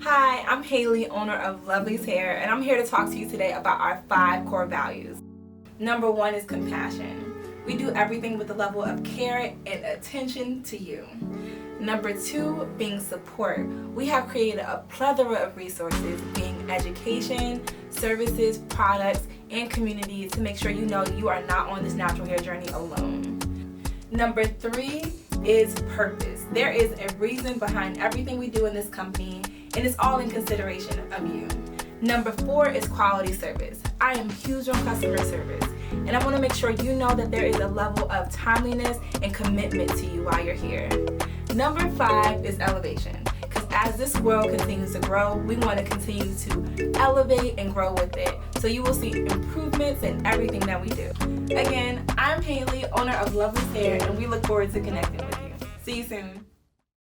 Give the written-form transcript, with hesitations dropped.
Hi, I'm Haley, owner of LoveLeys Hair, and I'm here to talk to you today about our 5 core values. Number 1 is compassion. We do everything with a level of care and attention to you. Number 2, being support. We have created a plethora of resources, being education, services, products, and communities to make sure you know you are not on this natural hair journey alone. Number 3 is purpose. There is a reason behind everything we do in this company, and it's all in consideration of you. Number 4 is quality service. I am huge on customer service, and I want to make sure you know that there is a level of timeliness and commitment to you while you're here. Number 5 is elevation, because as this world continues to grow, we want to continue to elevate and grow with it, so you will see improvements in everything that we do. Again, I'm Haley, owner of LoveLeys Hair, and we look forward to connecting with you. See you soon.